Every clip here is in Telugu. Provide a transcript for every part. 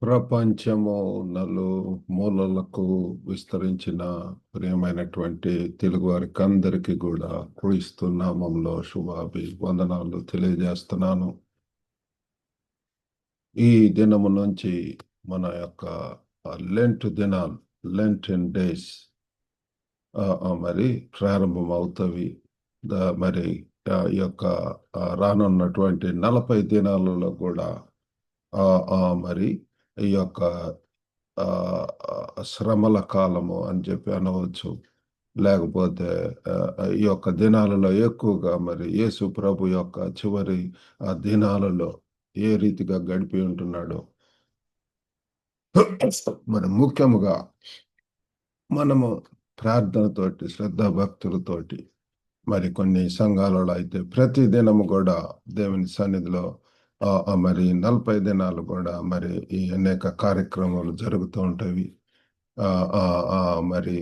ప్రపంచము మూలలకు విస్తరించిన ప్రియమైనటువంటి తెలుగు వారికి అందరికీ కూడా క్రీస్తు నామంలో శుభాభివందనాలు తెలియజేస్తున్నాను. ఈ దినము నుంచి మన యొక్క లెంట్ దినాలు, లెంటన్ డేస్ మరి ప్రారంభం అవుతవి. మరి ఈ యొక్క రానున్నటువంటి 40 దినాలలో కూడా మరి ఈ యొక్క శ్రమల కాలము అని చెప్పి అనవచ్చు. లేకపోతే ఈ యొక్క దినాలలో ఎక్కువగా మరి యేసు ప్రభు యొక్క చివరి దినాలలో ఏ రీతిగా గడిపి ఉంటున్నాడో మరి ముఖ్యముగా మనము ప్రార్థనతోటి, శ్రద్ధాభక్తులతోటి మరి కొన్ని సంఘాలలో అయితే ప్రతి దినము కూడా దేవుని సన్నిధిలో మరి 40 దినాలు కూడా మరి ఈ అనేక కార్యక్రమాలు జరుగుతూ ఉంటాయి. మరి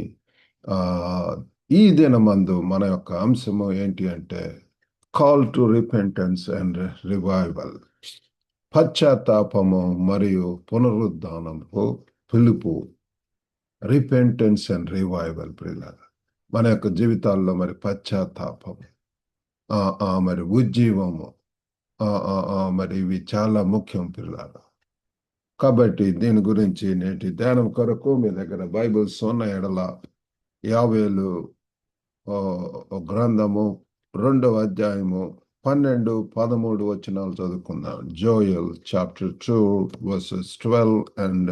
ఈ దినమందు మన యొక్క అంశము ఏంటి అంటే call to repentance and revival, పశ్చాత్తాపము మరియు పునరుద్ధానము పిలుపు. రిపెంటెన్స్ అండ్ రివైవల్ ప్రియులారా, మన యొక్క జీవితాల్లో మరి పశ్చాత్తాపం మరి ఉజ్జీవము మరి ఇవి చాలా ముఖ్యం పిల్లారా. కాబట్టి దీని గురించి నేటి ధ్యానం కొరకు మీ దగ్గర బైబిల్స్ ఉన్న ఎడల యావేలు గ్రంథము 2వ అధ్యాయము 12-13 వచనాలు చదువుకుందాం. Joel chapter 2 verses 12 and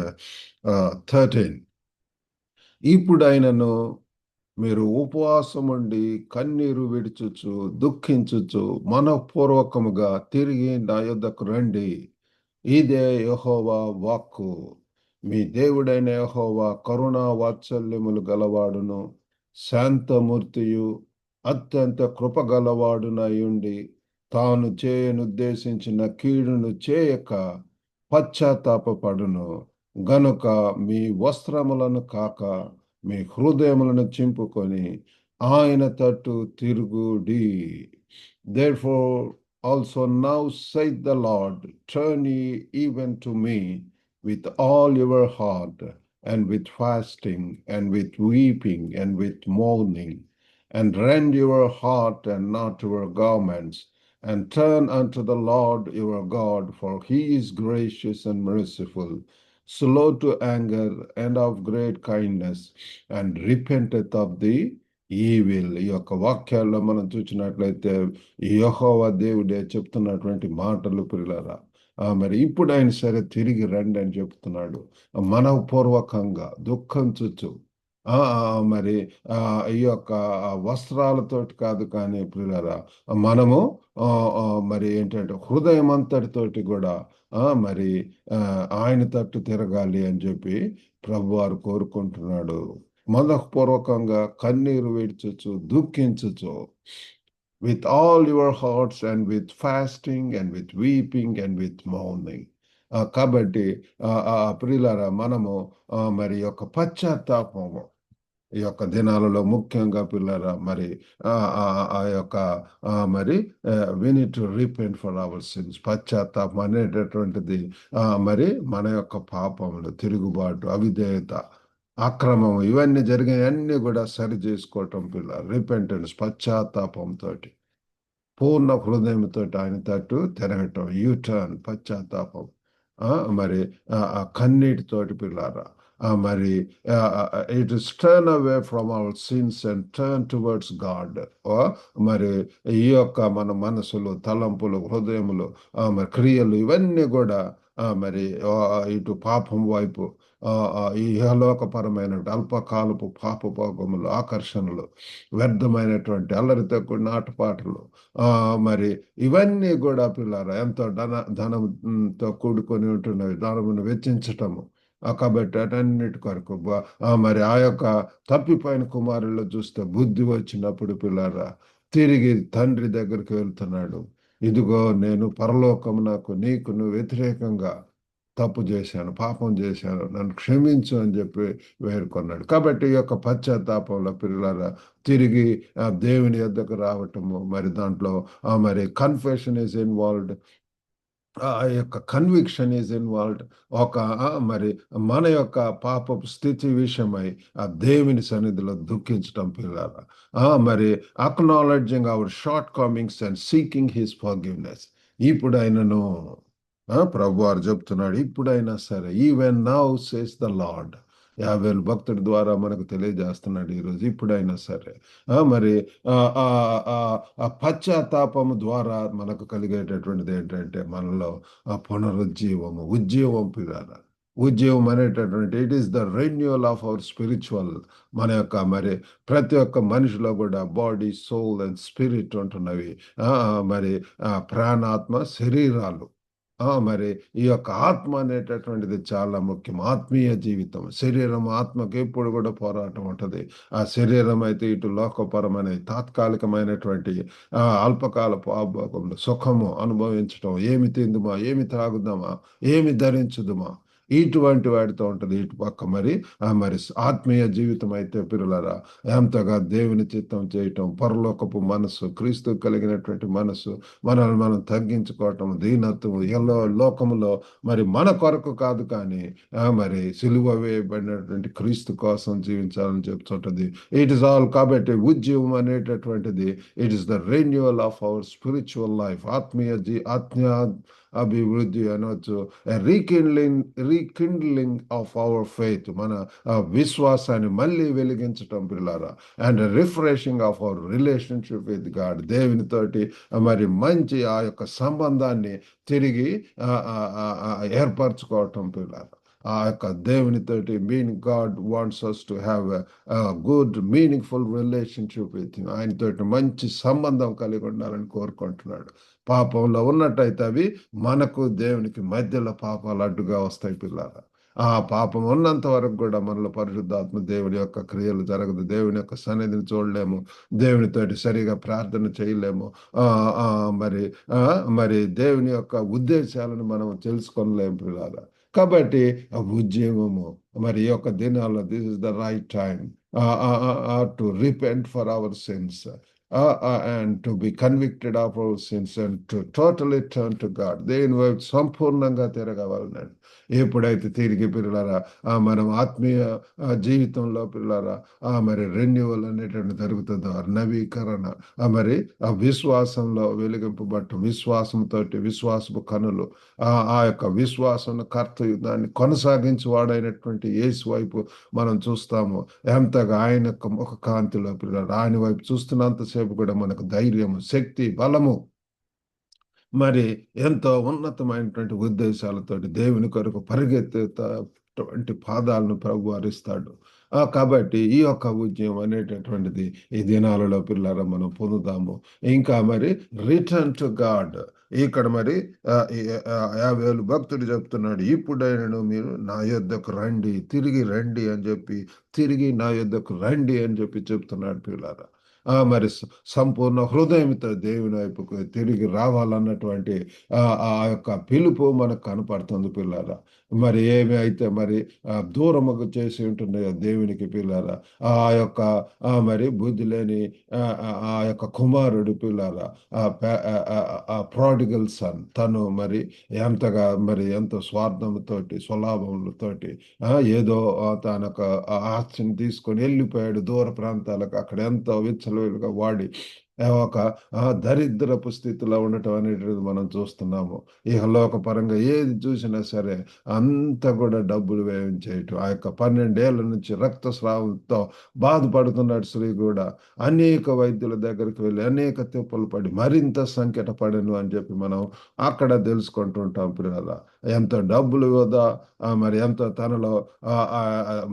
13. ఇప్పుడైనను మీరు ఉపవాసముండి కన్నీరు విడుచుచు దుఃఖించుచు మనఃపూర్వకముగా తిరిగి నా యొద్దకు రండి. ఇదే యెహోవా వాక్కు. మీ దేవుడైన యెహోవా కరుణా వాత్సల్యములు గలవాడును, శాంతమూర్తియు, అత్యంత కృపగలవాడునయుండి తాను చేయనుద్దేశించిన కీడును చేయక పశ్చాత్తాపపడును గనుక మీ వస్త్రములను కాక మీ హృదయములను చింపుకొని ఆయన తట్టు తిరుగుడి. Therefore also now saith the Lord, turn ye even to me with all your heart, and with fasting, and with weeping, and with mourning, and rend your heart and not your garments, and turn unto the Lord your God, for he is gracious and merciful, slow to anger, and of great kindness, and repenteth of the evil. ఈ యొక్క వాక్యాల్లో మనం చూసినట్లయితే యెహోవా దేవుడే చెప్తున్నటువంటి మాటలు ప్రియులారా. మరి ఇప్పుడు ఆయన సరే తిరిగి రండి అని చెప్తున్నాడు. మనఃపూర్వకంగా దుఃఖించుచు మరి ఈ యొక్క వస్త్రాలతోటి కాదు కానీ ప్రియులారా, మనము మరి ఏంటంటే హృదయం అంతటితోటి కూడా మరి ఆయన తట్టు తిరగాలి అని చెప్పి ప్రభువారు కోరుకుంటున్నాడు. మనఃపూర్వకంగా కన్నీరు విడుచుచు దుఃఖించుచు, with all your hearts, and with fasting, and with weeping, and with mourning. కాబట్టి ప్రియులారా, మనము మరి యొక్క పశ్చాత్తాపము ఈ యొక్క దినాలలో ముఖ్యంగా పిల్లరా మరి ఆ యొక్క మరి we need to repent for our sins. పశ్చాత్తాపం అనేటటువంటిది మరి మన యొక్క పాపములు, తిరుగుబాటు, అవిధేయత, అక్రమం ఇవన్నీ జరిగినవన్నీ కూడా సరి చేసుకోవటం పిల్లలు. రిపెంటెన్స్, పశ్చాత్తాపంతో పూర్ణ హృదయంతో ఆయన తట్టు తిరగటం, యూటర్న్, పశ్చాత్తాపం మరి కన్నీటితోటి పిల్లారా. మరి it is turn away from our sins and turn towards God. మరి ఈ యొక్క మన మనసులు, తలంపులు, హృదయములు, మరి క్రియలు ఇవన్నీ కూడా మరి ఇటు పాపం వైపు, ఈ ఇహలోకపరమైన అల్పకాలపు పాపభోగములు, ఆకర్షణలు, వ్యర్థమైనటువంటి అల్లరితో కూడిన ఆటపాటలు, మరి ఇవన్నీ కూడా పిల్లారా ఎంతో ధనంతో కూడుకొని ఉంటున్నవి, ధనమును వెచ్చించటము. కాబట్టి అటన్నిటి కొరకు మరి ఆ యొక్క తప్పిపోయిన కుమారుల్లో చూస్తే బుద్ధి వచ్చినప్పుడు పిల్లారా తిరిగి తండ్రి దగ్గరికి వెళ్తున్నాడు. ఇదిగో నేను పరలోకమునకు నీకును వ్యతిరేకంగా తప్పు చేశాను, పాపం చేశాను, నన్ను క్షమించు అని చెప్పి వేడుకొన్నాడు. కాబట్టి ఈ యొక్క పశ్చాత్తాపంలో పిల్లల తిరిగి దేవుని యొద్దకు రావటము, మరి దాంట్లో మరి కన్ఫెషన్ ఈజ్ ఇన్వాల్వ్డ్, ఆ యొక్క కన్విక్షన్ ఈజ్ ఇన్వాల్వ్డ్. ఒక మరి మన యొక్క పాపపు స్థితి విషయమై ఆ దేవుని సన్నిధిలో దుఃఖించటం పిల్లారా. మరి acknowledging our shortcomings and seeking his forgiveness. ఇప్పుడైనను ప్రభువారు చెప్తున్నాడు, ఇప్పుడైనా సరే, even now says the Lord. యావేలు భక్తుడి ద్వారా మనకు తెలియజేస్తున్నాడు ఈరోజు, ఇప్పుడైనా సరే మరి ఆ ఆ ఆ ఆ పశ్చాత్తాపము ద్వారా మనకు కలిగేటటువంటిది ఏంటంటే మనలో ఆ పునరుజ్జీవము, ఉజ్జీవం పిల్లల. ఉద్యోగం అనేటటువంటి it is the renewal of our spiritual. మన యొక్క మరి ప్రతి ఒక్క మనిషిలో కూడా బాడీ, సోల్ అండ్ స్పిరిట్ ఉంటున్నవి. మరి ప్రాణాత్మ శరీరాలు. మరి ఈ యొక్క ఆత్మ అనేటటువంటిది చాలా ముఖ్యం. ఆత్మీయ జీవితం, శరీరం ఆత్మకి ఎప్పుడు కూడా పోరాటం ఉంటుంది. ఆ శరీరం అయితే ఇటు లోకపరమైన తాత్కాలికమైనటువంటి అల్పకాల పాపంలో సుఖము అనుభవించటం, ఏమి తిందుమా, ఏమి త్రాగుదామా, ఏమి ధరించుదుమా, ఇటువంటి వాటితో ఉంటుంది. ఇటు పక్క మరి ఆత్మీయ జీవితం అయితే పిల్లలారా ఎంతగా దేవుని చిత్తం చేయటం, పరలోకపు మనస్సు, క్రీస్తు కలిగినటువంటి మనస్సు, మనల్ని మనం తగ్గించుకోవటం, దీనత్వం, ఎల్లో లోకములో మరి మన కొరకు కాదు కానీ మరి సిలువ వేయబడినటువంటి క్రీస్తు కోసం జీవించాలని చెప్తుంటది. ఇట్ ఇస్ ఆల్ కాబట్టి ఉద్యమం అనేటటువంటిది it is the renewal of our spiritual life. ఆత్మీయ అభివృద్ధి అనవచ్చు. రీకిండ్లింగ్ ఆఫ్ అవర్ ఫెయిత్, మన విశ్వాసాన్ని మళ్ళీ వెలిగించటం పిల్లారా. And refreshing of our relationship with God, దేవునితోటి మరి మంచి ఆ యొక్క సంబంధాన్ని తిరిగి ఏర్పరచుకోవటం పిల్లారా. ఆ యొక్క దేవునితోటి God wants us to have good meaningful relationship with him. ఆయనతోటి మంచి సంబంధం కలిగి ఉండాలని కోరుకుంటున్నాడు. పాపంలో ఉన్నట్టయితే అవి మనకు దేవునికి మధ్యలో పాపాలు అడ్డుగా వస్తాయి పిల్లారా. ఆ పాపం ఉన్నంత వరకు కూడా మనలో పరిశుద్ధాత్మ దేవుని యొక్క క్రియలు జరగదు. దేవుని యొక్క సన్నిధిని చూడలేము, దేవునితోటి సరిగా ప్రార్థన చేయలేము. ఆ ఆ మరి మరి దేవుని యొక్క ఉద్దేశాలను మనం తెలుసుకోలేము పిల్లారా. కాబట్టి ఆ ఉద్యమము మరి ఈ యొక్క దినాల్లో this is the right time to repent for our sins and to be convicted of our sins and to totally turn to God. దేవుని వైపు సంపూర్ణంగా తిరగవాలని. ఎప్పుడైతే తిరిగి పిల్లలారా మనం ఆత్మీయ జీవితంలో పిల్లలారా మరి రెన్యువల్ అనేటువంటి జరుగుతుందో, నవీకరణ, మరి ఆ విశ్వాసంలో వెలిగింపబట్టు విశ్వాసంతో విశ్వాసపు కనులు, ఆ యొక్క విశ్వాసం కర్త దాన్ని కొనసాగించి వాడైనటువంటి యేసు వైపు మనం చూస్తాము. ఎంతగా ఆయన యొక్క ముఖ కాంతిలో పిల్లలు ఆయన వైపు చూస్తున్నంతసేపు కూడా మనకు ధైర్యము, శక్తి, బలము, మరి ఎంతో ఉన్నతమైనటువంటి ఉద్దేశాలతోటి దేవుని కొరకు పరిగెత్తేటువంటి పాదాలను ప్రభు వారిస్తాడు. కాబట్టి ఈ యొక్క ఉద్యమం అనేటటువంటిది ఈ దినాలలో పిల్లల మనం పొందుతాము. ఇంకా మరి రిటర్న్ టు గాడ్. ఇక్కడ మరి 50,000 భక్తుడు చెప్తున్నాడు, ఇప్పుడైనను మీరు నా యొద్దకు రండి, తిరిగి రండి అని చెప్పి, తిరిగి నా యొద్దకు రండి అని చెప్పి చెప్తున్నాడు పిల్లారా. మరి సంపూర్ణ హృదయంతో దేవుని వైపుకు తిరిగి రావాలన్నటువంటి ఆ యొక్క పిలుపు మనకు కనపడుతుంది పిల్లారా. మరి ఏమి అయితే మరి దూరముగా చేసి ఉంటున్నాయో దేవునికి పిల్లారా, ఆ యొక్క మరి బుద్ధి లేని ఆ యొక్క కుమారుడు పిల్లారా, ఆ ప్రాడిగల్ సన్, తను మరి ఎంతగా మరి ఎంతో స్వార్థంతోటి స్వలాభములతోటి ఏదో తనకు ఆస్తిని తీసుకొని వెళ్ళిపోయాడు దూర ప్రాంతాలకు. అక్కడ ఎంతో విచ్చలవిడిగా వాడి ఒక దరిద్రపు స్థితిలో ఉండటం అనేటిది మనం చూస్తున్నాము. ఇహలోక పరంగా ఏది చూసినా సరే అంత కూడా డబ్బులు వ్యయం చేయటం. ఆ యొక్క 12 ఏళ్ల నుంచి రక్తస్రావంతో బాధపడుతున్నాడు స్త్రీ కూడా. అనేక వైద్యుల దగ్గరికి వెళ్ళి అనేక తిప్పలు పడి మరింత సంకట పడను అని చెప్పి మనం అక్కడ తెలుసుకుంటుంటాం పిల్లల. ఎంత డబ్బులు వృధా, మరి ఎంత తనలో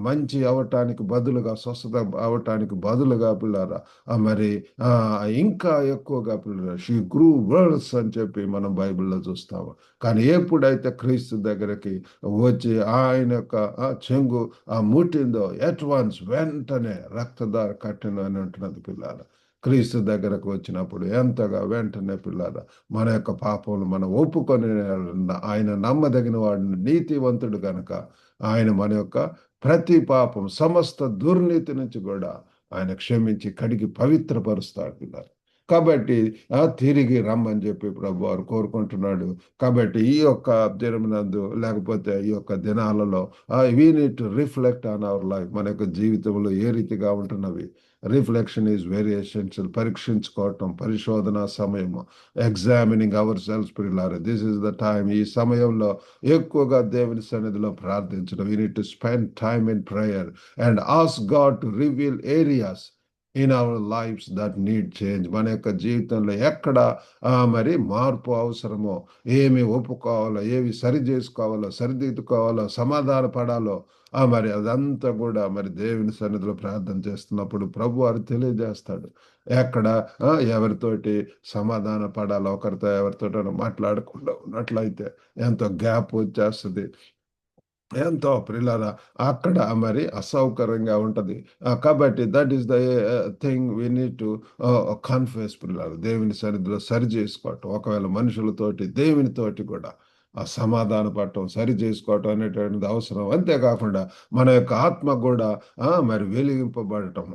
మంచి అవటానికి బదులుగా, స్వస్థత అవటానికి బదులుగా పిల్లారా మరి ఇంకా ఎక్కువగా పిల్లలు షీ గ్రూ వర్డ్స్ అని చెప్పి మనం బైబిల్లో చూస్తాము. కానీ ఎప్పుడైతే క్రీస్తు దగ్గరికి వచ్చి ఆయన యొక్క చెంగు ముట్టిందో అడ్వాన్స్ వెంటనే రక్తదార కట్టిన అని ఉంటున్నది పిల్లారా. క్రీస్తు దగ్గరకు వచ్చినప్పుడు ఎంతగా వెంటనే పిల్లారా మన యొక్క పాపములు మనం ఒప్పుకొని ఆయన నమ్మదగిన వాడిని, నీతివంతుడు కనుక ఆయన మన యొక్క ప్రతి పాపం, సమస్త దుర్నీతి నుంచి కూడా ఆయన క్షమించి కడిగి పవిత్రపరుస్తాడు పిల్లలు. కాబట్టి తిరిగి రమ్మని చెప్పి ప్రభు వారు కోరుకుంటున్నాడు. కాబట్టి ఈ యొక్క దినమునందు లేకపోతే ఈ యొక్క దినాలలో we need to reflect on our life. మన యొక్క జీవితంలో ఏ రీతిగా ఉంటున్నవి. Reflection is very essential. పరీక్షించుకోవటం, పరిశోధన సమయము, ఎగ్జామినింగ్ అవర్ సెల్స్ ప్రియులారా. This is the time. ఈ సమయంలో ఎక్కువగా దేవుని సన్నిధిలో ప్రార్థించడం. We need to spend time in prayer and ask God to reveal areas in our lives that need change. మన యొక్క జీవితంలో ఎక్కడ మరి మార్పు అవసరమో, ఏమి ఒప్పుకోవాలో, ఏవి సరి చేసుకోవాలో, సరిదిద్దుకోవాలో, సమాధాన పడాలో మరి అదంతా కూడా మరి దేవుని సన్నిధిలో ప్రార్థన చేస్తున్నప్పుడు ప్రభు వారు తెలియజేస్తాడు. ఎక్కడ ఎవరితోటి సమాధాన పడాలో, ఒకరితో ఎవరితో మాట్లాడకుండా ఉన్నట్లయితే ఎంతో గ్యాప్ వచ్చేస్తుంది. ఎంతో ప్రియులారా అక్కడ మరి అసౌకర్యంగా ఉంటది. కాబట్టి that is the thing we need to confess ప్రియులారా. దేవుని సన్నిధిలో సరి చేసుకోవటం. ఒకవేళ మనుషులతోటి, దేవునితోటి కూడా సమాధాన పడటం, సరి చేసుకోవటం అనేటువంటిది అవసరం. అంతేకాకుండా మన యొక్క ఆత్మ కూడా మరి వెలిగింపబడటం.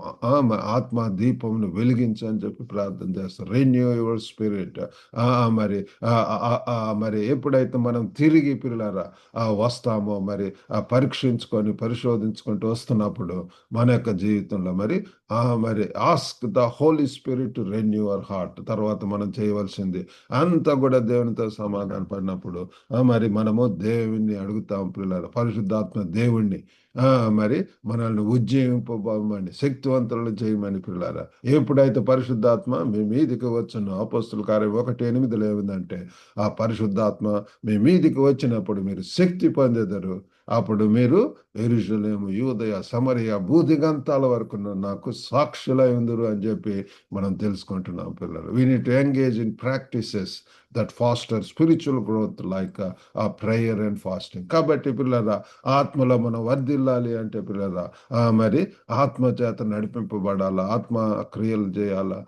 ఆత్మ దీపమును వెలిగించని చెప్పి ప్రార్థన చేస్తాం. Renew your spirit. మరి మరి ఎప్పుడైతే మనం తిరిగి పిల్లలారా వస్తామో, మరి పరీక్షించుకొని పరిశోధించుకుంటూ వస్తున్నప్పుడు మన యొక్క జీవితంలో మరి ask the holy spirit to renew our heart. తర్వాత మనం చేయవలసింది అంతా కూడా దేవునితో సమాధాన పడినప్పుడు మరి మనము దేవుణ్ణి అడుగుతాం పిల్లలు. పరిశుద్ధాత్మ దేవుణ్ణి మరి మనల్ని ఉజ్జీవింపబోమని, శక్తివంతులను చేయమని పిల్లారా. ఎప్పుడైతే పరిశుద్ధాత్మ మీ మీదికి వచ్చును, అపోస్తుల కార్యం 1:8 ఏమిందంటే ఆ పరిశుద్ధాత్మ మీ మీదికి వచ్చినప్పుడు మీరు శక్తి పొందెదరు. అప్పుడు మీరు యెరూషలేము, యూదయ, సమరయ, భూదిగంతాల వరకు నాకు సాక్షులై ఉందరు అని చెప్పి మనం తెలుసుకుంటున్నాం పిల్లలు. We need to engage in practices that foster spiritual growth like prayer and fasting. కాబట్టి పిల్లరా ఆత్మలో మనం వర్ధిల్లాలి అంటే పిల్లరా మరి ఆత్మ చేత నడిపింపబడాలా, ఆత్మ క్రియలు చేయాలా,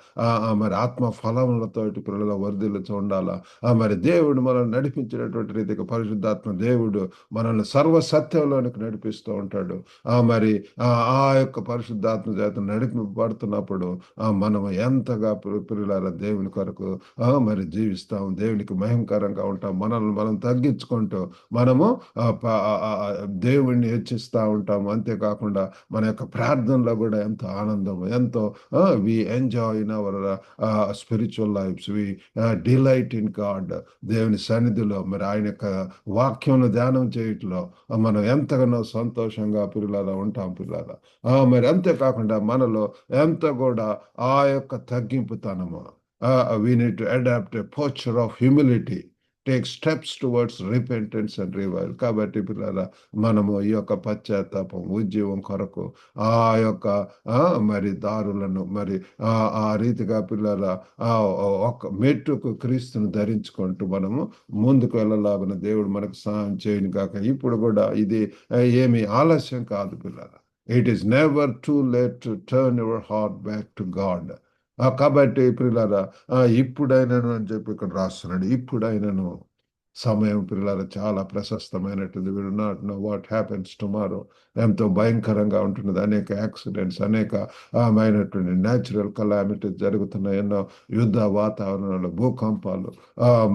మరి ఆత్మ ఫలములతోటి పిల్లల వర్ధిల్లుతూ ఉండాలా. మరి దేవుడు మనల్ని నడిపించినటువంటి రీతిగా పరిశుద్ధాత్మ దేవుడు మనల్ని సర్వ సత్యంలోనికి నడిపిస్తూ ఉంటాడు. మరి ఆ యొక్క పరిశుద్ధాత్మ చేత నడిపింపబడుతున్నప్పుడు మనం ఎంతగా పిల్లల దేవుని కొరకు మరి జీవిస్తాం, దేవునికి మహిమకరంగా ఉంటాం. మనల్ని మనం తగ్గించుకుంటూ మనము దేవుణ్ణి హెచ్చిస్తూ ఉంటాము. అంతేకాకుండా మన యొక్క ప్రార్థనలో కూడా ఎంతో ఆనందం, ఎంతో we enjoy in our spiritual lives, we delight in God. దేవుని సన్నిధిలో మరి ఆయన యొక్క వాక్యం ధ్యానం చేయట్లో మనం ఎంతగానో సంతోషంగా పిల్లలా ఉంటాం పిల్లలా. మరి అంతేకాకుండా మనలో ఎంత కూడా ఆ యొక్క తగ్గింపుతనము. We need to adapt a posture of humility, take steps towards repentance and revival. కాబట్టి పిల్లరా మనము ఈ యొక్క పశ్చాత్తాపం, ఉద్యమం కొరకు ఆ యొక్క మరి దారులను మరి ఆ రీతిగా పిల్లరా ఒక మెట్టుకు క్రీస్తును ధరించుకుంటూ మనము ముందుకు వెళ్ళలాగిన దేవుడు మనకు సహాయం చేయను కాక. ఇప్పుడు కూడా ఇది ఏమి ఆలస్యం కాదు పిల్లరా. It is never too late to turn your heart back to God. కాబట్టి ప్రియులారా ఇప్పుడైనాను అని చెప్పి ఇక్కడ రాస్తున్నాడు. ఇప్పుడైనాను సమయం పిల్లలు చాలా ప్రశస్తమైనట్టుంది. Will not know what happens tomorrow. ఎంతో భయంకరంగా ఉంటున్నది. అనేక యాక్సిడెంట్స్, అనేక అయినటువంటి న్యాచురల్ కలామిటీస్ జరుగుతున్నాయి. ఎన్నో యుద్ధ వాతావరణంలో భూకంపాలు.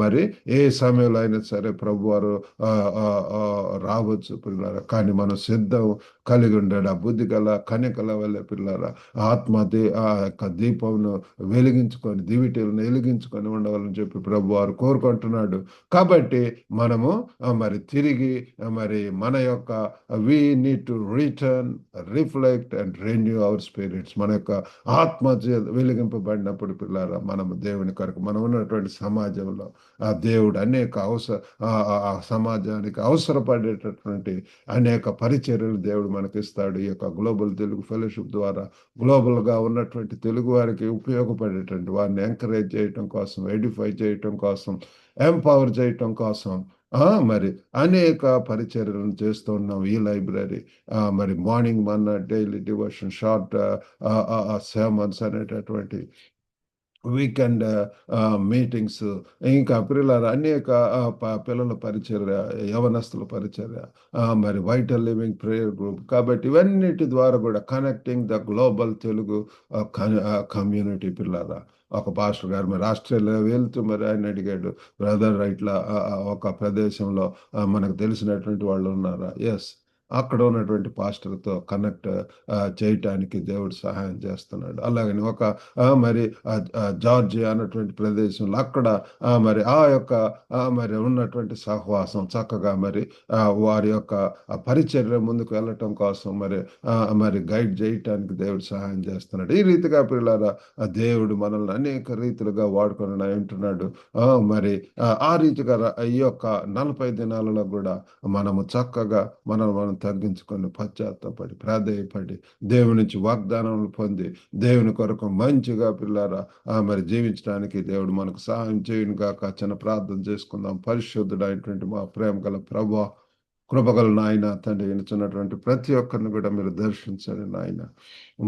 మరి ఏ సమయంలో అయినా సరే ప్రభువారు రావచ్చు పిల్లల. కానీ మనం సిద్ధం కలిగి ఉండాడు. ఆ బుద్ధి గల కన్యకల వల్ల పిల్లల ఆత్మది ఆ యొక్క దీపంను వెలిగించుకొని, దివిటీలను వెలిగించుకొని ఉండవాలని చెప్పి ప్రభువారు కోరుకుంటున్నాడు. కాబట్టి మనము మరి తిరిగి మరి మన యొక్క we need to return, reflect and renew our spirits. మన యొక్క ఆత్మ వెలిగింపబడినప్పుడు పిల్లారా మనము దేవుని కొరకు మనం ఉన్నటువంటి సమాజంలో ఆ దేవుడు అనేక సమాజానికి అవసరపడేటటువంటి అనేక పరిచర్యలు దేవుడు మనకిస్తాడు. ఈ యొక్క గ్లోబల్ తెలుగు ఫెలోషిప్ ద్వారా గ్లోబల్గా ఉన్నటువంటి తెలుగు వారికి ఉపయోగపడేటువంటి వారిని ఎంకరేజ్ చేయటం కోసం, ఎడిఫై చేయటం కోసం, ఎంపవర్ చేయటం కోసం మరి అనేక పరిచర్యలను చేస్తూ ఉన్నాం. ఈ లైబ్రరీ మరి మార్నింగ్ మన్నా, డైలీ డివోషన్, షార్ట్ సెర్మన్స్ అనేటటువంటి వీకెండ్ మీటింగ్స్, ఇంకా పిల్లల అనేక పిల్లల పరిచర్య, యవనస్తుల పరిచర్య, మరి వైటల్ లివింగ్ ప్రేయర్ గ్రూప్. కాబట్టి ఇవన్నిటి ద్వారా కూడా connecting the global Telugu community పిల్లల. ఒక పాస్టర్ గారు మరి ఆస్ట్రేలియా వెళ్తూ మరి ఆయన అడిగాడు, బ్రదర్ ఇట్లా ఒక ప్రదేశంలో మనకు తెలిసినటువంటి వాళ్ళు ఉన్నారా? ఎస్, అక్కడ ఉన్నటువంటి పాస్టర్తో కనెక్ట్ చేయటానికి దేవుడు సహాయం చేస్తున్నాడు. అలాగని ఒక మరి జార్జియా అన్నటువంటి ప్రదేశంలో అక్కడ మరి ఆ యొక్క మరి ఉన్నటువంటి సహవాసం చక్కగా మరి వారి యొక్క పరిచర్య ముందుకు వెళ్ళటం కోసం మరి మరి గైడ్ చేయటానికి దేవుడు సహాయం చేస్తున్నాడు. ఈ రీతిగా పిల్లరా దేవుడు మనల్ని అనేక రీతిలుగా వాడుకొని ఉంటున్నాడు. మరి ఆ రీతిగా ఈ యొక్క 40 దినాలలో కూడా మనము చక్కగా మనం తగ్గించుకొని పశ్చాత్తాపడి ప్రాధేయపడి దేవుని నుంచి వాగ్దానములు పొంది దేవుని కొరకు మంచిగా పిల్లారా మరి జీవించడానికి దేవుడు మనకు సహాయం చేయను గాక. చిన్న ప్రార్థన చేసుకుందాం. పరిశుద్ధుడైనటువంటి మా ప్రేమ గల ప్రభువా, కృపగల నాయన తండ్రి, వినుచున్నటువంటి ప్రతి ఒక్కరిని కూడా మీరు దర్శించండి నాయన.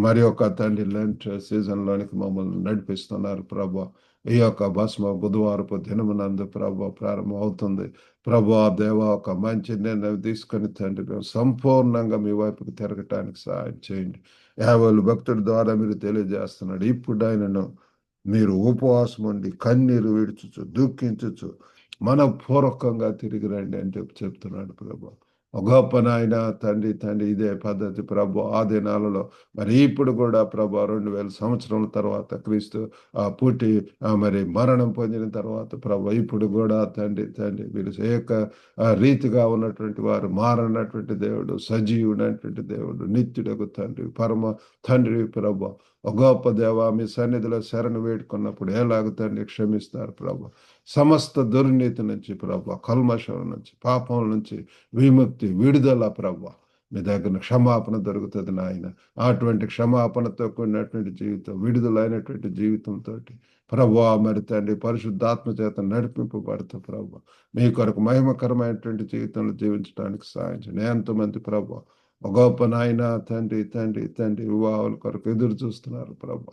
మరి ఒక తండ్రి లెంట్ సీజన్లోనికి మమ్మల్ని నడిపిస్తున్నారు ప్రభా. ఈ యొక్క భస్మ బుధవారపు దినమునందు ప్రభా ప్రారంభం అవుతుంది. ప్రభా దేవ, ఒక మంచి నిర్ణయం తీసుకొని తండ్రి మేము సంపూర్ణంగా మీ వైపుకు తిరగటానికి సహాయం చేయండి. యావలు భక్తుడి ద్వారా మీరు తెలియజేస్తున్నాడు, ఇప్పుడు ఆయనను మీరు ఉపవాసం ఉండి కన్నీరు విడుచుచు దుఃఖించుచు మనపూర్వకంగా తిరిగి రండి అని చెప్తున్నాడు ప్రభు. ఒక గొప్ప నాయన తండ్రి ఇదే పద్ధతి ప్రభు ఆ దినాలలో మరి ఇప్పుడు కూడా ప్రభు 2000 సంవత్సరాల తర్వాత క్రీస్తు పుట్టి మరి మరణం పొందిన తర్వాత ప్రభు ఇప్పుడు కూడా తండ్రి మీరు ఏక రీతిగా ఉన్నటువంటి వారు, మారనటువంటి దేవుడు, సజీవుడైనటువంటి దేవుడు, నిత్యుడకు తండ్రి, పరమ తండ్రి ప్రభు. ఒక గొప్ప దేవ, మీ సన్నిధిలో శరణు వేడుకున్నప్పుడు ఎలాగ తండ్రి క్షమిస్తారు ప్రభు. సమస్త దుర్నీతి నుంచి ప్రభు, కల్మషం నుంచి, పాపం నుంచి విముక్తి, విడుదల ప్రభు. మీ దగ్గర క్షమాపణ దొరుకుతుంది నాయన. అటువంటి క్షమాపణతో కూడినటువంటి జీవితం, విడుదలైనటువంటి జీవితంతో ప్రభు మరి తండ్రి పరిశుద్ధాత్మ చేత నడిపింపబడతా ప్రభు. మీ కొరకు మహిమకరమైనటువంటి జీవితంలో జీవించడానికి సాధించండి. ఎంతమంది ప్రభు ఒక గొప్ప నాయన తండ్రి వివాహాల కొరకు ఎదురు చూస్తున్నారు ప్రభు.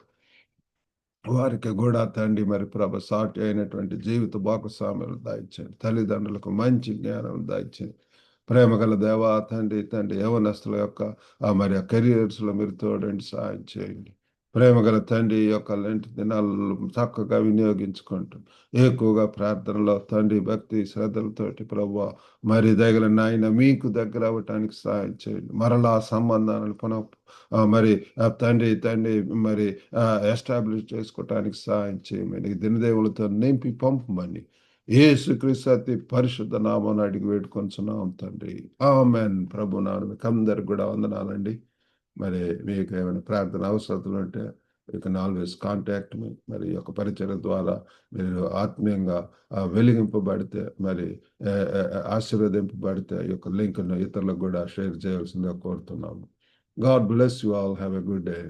వారికి కూడా తండ్రి మరి ప్రభ సాటి అయినటువంటి జీవిత భాగస్వామ్యాలు దాయించండి. తల్లిదండ్రులకు మంచి జ్ఞానం దాయించండి. ప్రేమ గల దేవా తండ్రి యవనస్తుల యొక్క మరి ఆ కెరియర్స్లో మీరు తోడండి, సహాయం చేయండి. ప్రేమ గల తండ్రి యొక్క లెంటి దినాలలో చక్కగా వినియోగించుకుంటూ ఎక్కువగా ప్రార్థనలో తండ్రి భక్తి శ్రద్ధలతోటి ప్రభు మరి దగ్గర నాయన మీకు దగ్గర అవ్వటానికి సహాయం చేయండి. మరలా సంబంధాలను పునః మరి తండ్రి మరి ఎస్టాబ్లిష్ చేసుకోవటానికి సహాయం చేయమని దినదేవులతో నింపి పంపమని యేసుక్రీస్తు అతి పరిశుద్ధ నామాన్ని అడిగి వేడుకొంచున్నాం తండ్రి. ఆమెన్. ప్రభు నాడు మీకు అందరికి కూడా వందనాలండి. మరి మీకు ఏమైనా ప్రార్థన అవసరాలు ఉంటే you can always contact me. మరి ఈ యొక్క పరిచయం ద్వారా మీరు ఆత్మీయంగా వెలిగింపబడితే మరి ఆశీర్వదింపబడితే ఈ యొక్క లింక్ను ఇతరులకు కూడా షేర్ చేయాల్సిందిగా కోరుతున్నాము. God bless you all. Have a good day.